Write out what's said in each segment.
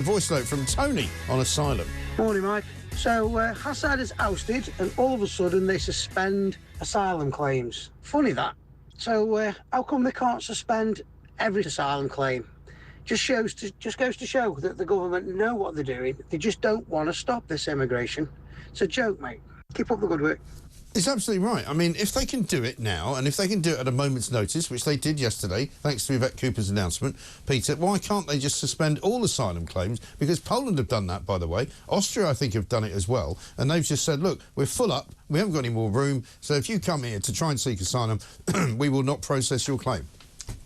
Voice note from Tony on asylum. Morning, Mike. So, Assad is ousted and all of a sudden they suspend asylum claims. Funny that. So, how come they can't suspend every asylum claim? Just goes to show that the government know what they're doing. They just don't want to stop this immigration. It's a joke, mate. Keep up the good work. It's absolutely right. I mean, if they can do it now, and if they can do it at a moment's notice, which they did yesterday, thanks to Yvette Cooper's announcement, Peter, why can't they just suspend all asylum claims? Because Poland have done that, by the way. Austria, I think, have done it as well. And they've just said, look, we're full up, we haven't got any more room, so if you come here to try and seek asylum, we will not process your claim.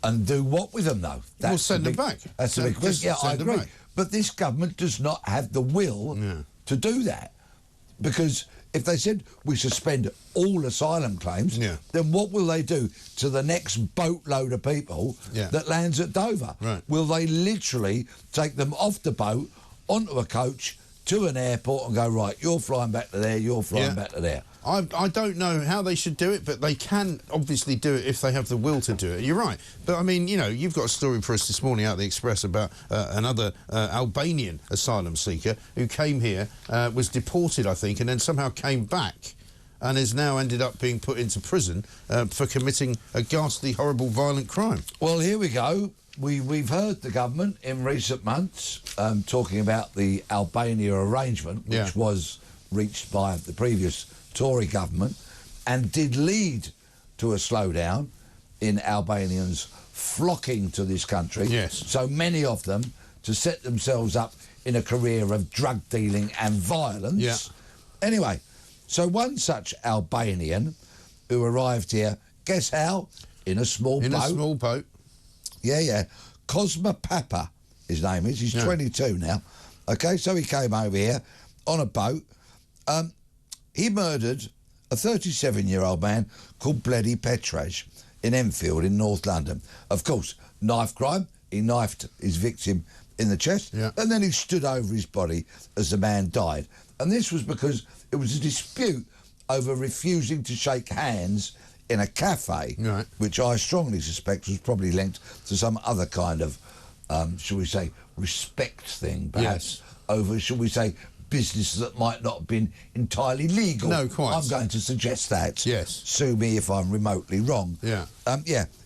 And do what with them, though? We'll send them back. That's a big question. Yeah, I agree. But this government does not have the will to do that. Because if they said we suspend all asylum claims, then what will they do to the next boatload of people that lands at Dover? Right. Will they literally take them off the boat, onto a coach, to an airport and go, right, you're flying back to there, you're flying back to there? I don't know how they should do it, but they can obviously do it if they have the will to do it. You're right. But, I mean, you know, you've got a story for us this morning out of the Express about another Albanian asylum seeker who came here, was deported, I think, and then somehow came back and has now ended up being put into prison for committing a ghastly, horrible, violent crime. Well, here we go. We've heard the government in recent months talking about the Albania arrangement, which was reached by the previous Tory government and did lead to a slowdown in Albanians flocking to this country. Yes. So many of them to set themselves up in a career of drug dealing and violence. Yeah. Anyway, so one such Albanian who arrived here, guess how? In a small boat. In a small boat. Yeah. Cosma Papa, his name is. He's 22 now. OK, so he came over here on a boat. He murdered a 37-year-old man called Bledi Petraj in Enfield in North London. Of course, knife crime. He knifed his victim in the chest and then he stood over his body as the man died. And this was because it was a dispute over refusing to shake hands in a cafe, which I strongly suspect was probably linked to some other kind of, shall we say, respect thing, perhaps, over, shall we say, business that might not have been entirely legal. No, quite. I'm going to suggest that. Yes. Sue me if I'm remotely wrong. Yeah.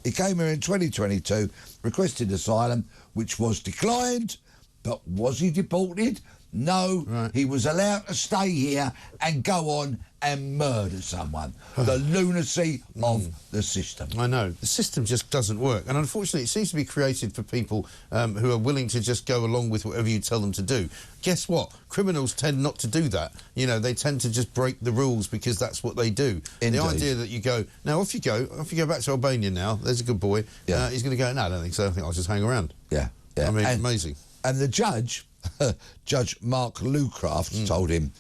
He came here in 2022, requested asylum, which was declined, but was he deported? No. Right. He was allowed to stay here and go on and murder someone. The lunacy of the system. I know. The system just doesn't work. And unfortunately, it seems to be created for people who are willing to just go along with whatever you tell them to do. Guess what? Criminals tend not to do that. You know, they tend to just break the rules because that's what they do. Indeed. The idea that you go, now off you go back to Albania now, there's a good boy. Yeah. He's going to go, no, I don't think so. I think I'll just hang around. Yeah. I mean, amazing. And the judge, Judge Mark Lucraft, told him,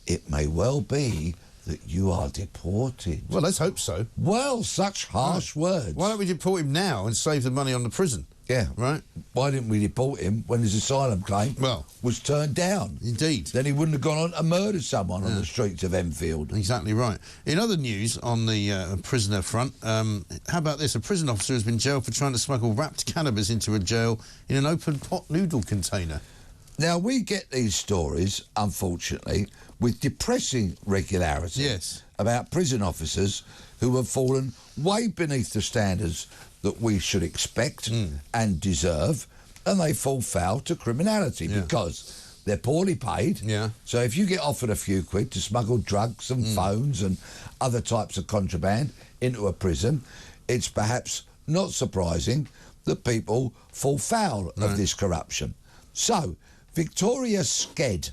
it may well be that you are deported. Well, let's hope so. Well, such harsh words. Why don't we deport him now and save the money on the prison? Yeah. Right? Why didn't we deport him when his asylum claim was turned down? Indeed. Then he wouldn't have gone on to murder someone on the streets of Enfield. Exactly right. In other news on the prisoner front, how about this? A prison officer has been jailed for trying to smuggle wrapped cannabis into a jail in an open pot noodle container. Now, we get these stories, unfortunately, with depressing regularity about prison officers who have fallen way beneath the standards that we should expect and deserve, and they fall foul to criminality because they're poorly paid. So if you get offered a few quid to smuggle drugs and phones and other types of contraband into a prison, it's perhaps not surprising that people fall foul of this corruption. So, Victoria Sked,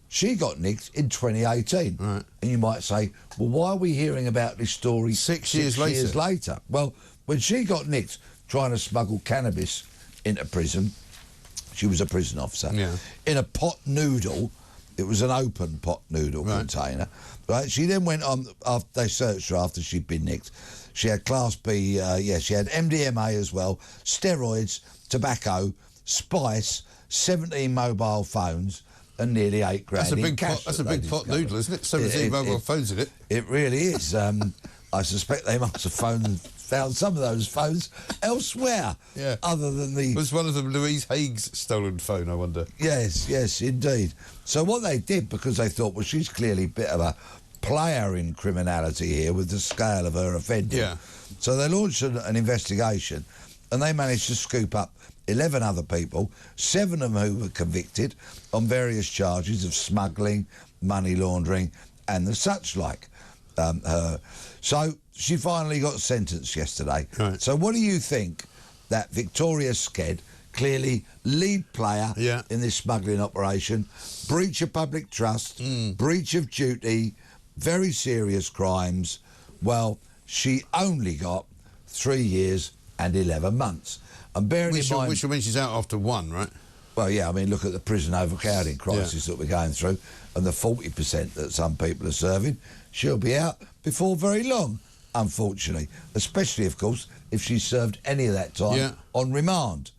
she got nicked in 2018. And you might say, well, why are we hearing about this story 6 years later? Well, when she got nicked trying to smuggle cannabis into prison, she was a prison officer, in a pot noodle. It was an open pot noodle container. Right? She then went on, after they searched her after she'd been nicked. She had Class B, she had MDMA as well, steroids, tobacco, spice, 17 mobile phones and nearly $8 grand in cash. That's a big pot noodle, isn't it? 17 mobile phones in it. It really is. I suspect they must have found found some of those phones elsewhere. Yeah. Other than the... Was one of them Louise Haig's stolen phone, I wonder? Yes, yes, indeed. So what they did, because they thought, well, she's clearly a bit of a player in criminality here with the scale of her offending. Yeah. So they launched an investigation, and they managed to scoop up 11 other people, 7 of them who were convicted on various charges of smuggling, money laundering, and the such like. So she finally got sentenced yesterday. Right. So what do you think that Victoria Sked, clearly lead player in this smuggling operation, breach of public trust, breach of duty, very serious crimes, well, she only got 3 years and 11 months. And bearing in mind... Which will mean she's out after 1, right? Well, yeah, I mean, look at the prison overcrowding crisis that we're going through and the 40% that some people are serving. She'll be out before very long, unfortunately, especially, of course, if she's served any of that time on remand.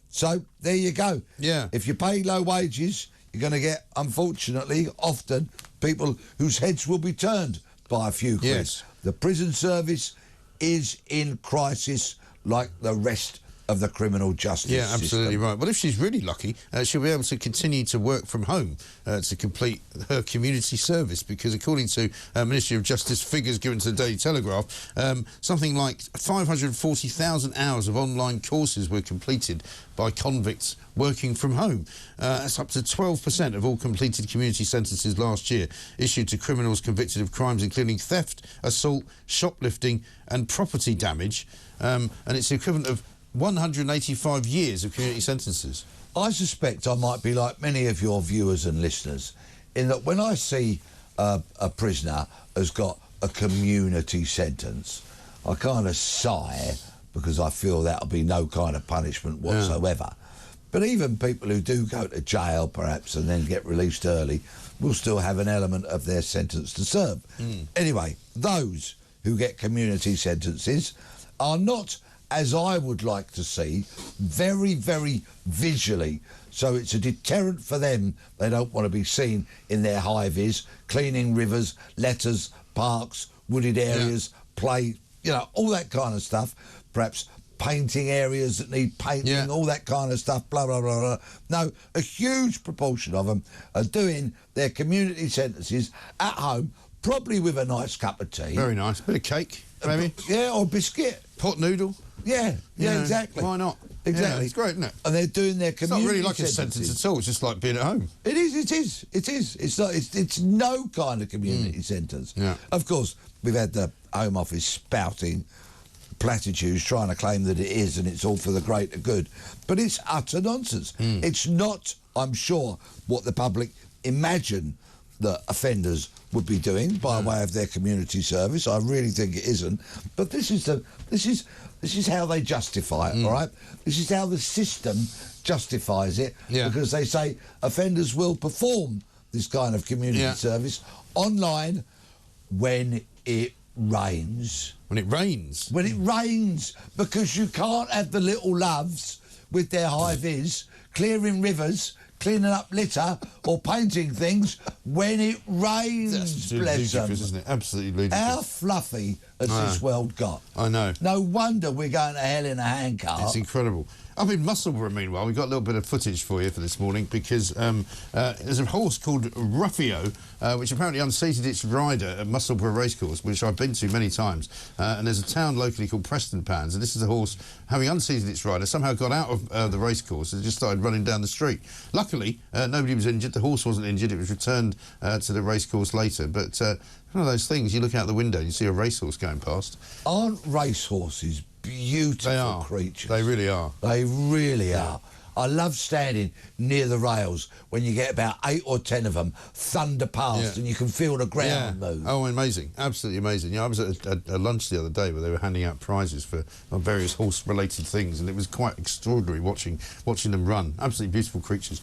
So, there you go. Yeah. If you pay low wages, you're going to get, unfortunately, often people whose heads will be turned by a few quid. Yes. The prison service is in crisis like the rest of the criminal justice system. Yeah, absolutely right. Well, if she's really lucky, she'll be able to continue to work from home to complete her community service, because according to Ministry of Justice figures given to the Daily Telegraph, something like 540,000 hours of online courses were completed by convicts working from home. That's up to 12% of all completed community sentences last year issued to criminals convicted of crimes including theft, assault, shoplifting and property damage, and it's the equivalent of 185 years of community sentences. I suspect I might be like many of your viewers and listeners in that when I see a prisoner has got a community sentence, I kind of sigh because I feel that'll be no kind of punishment whatsoever. But even people who do go to jail perhaps and then get released early will still have an element of their sentence to serve. Anyway, those who get community sentences are not, as I would like to see, very, very visually. So it's a deterrent for them. They don't want to be seen in their high-vis, cleaning rivers, letters, parks, wooded areas, play, you know, all that kind of stuff. Perhaps painting areas that need painting, all that kind of stuff, blah, blah, blah, blah. No, a huge proportion of them are doing their community sentences at home, probably with a nice cup of tea. Very nice. Bit of cake, maybe. Yeah, or biscuit. Pot noodle. Yeah, yeah, exactly. Why not? Exactly. Yeah, it's great, isn't it? And they're doing their community It's not really like sentences. a sentence at all. It's just like being at home. It is. It's not. It's no kind of community sentence. Yeah. Of course, we've had the Home Office spouting platitudes, trying to claim that it is, and it's all for the greater good. But it's utter nonsense. It's not, I'm sure, what the public imagine that offenders would be doing by way of their community service. I really think it isn't. But this is how they justify it, all right? This is how the system justifies it, because they say offenders will perform this kind of community service online when it rains. When it rains? When it rains, because you can't have the little loves with their high-vis clearing rivers, cleaning up litter or painting things when it rains. That's bless them. ludicrous, isn't it? Absolutely ludicrous. How fluffy has this world got? I know. No wonder we're going to hell in a handcart. It's incredible. Up in Musselburgh, meanwhile, we've got a little bit of footage for you for this morning, because there's a horse called Ruffio, which apparently unseated its rider at Musselburgh Racecourse, which I've been to many times. And there's a town locally called Prestonpans, and this is a horse, having unseated its rider, somehow got out of the racecourse and just started running down the street. Luckily, nobody was injured. The horse wasn't injured. It was returned to the racecourse later. But one of those things, you look out the window and you see a racehorse going past. Aren't racehorses beautiful creatures? They really are. They really are. I love standing near the rails when you get about 8 or 10 of them thunder past and you can feel the ground move. Oh, amazing. Absolutely amazing. You know, I was at a lunch the other day where they were handing out prizes for various horse-related things, and it was quite extraordinary watching them run. Absolutely beautiful creatures.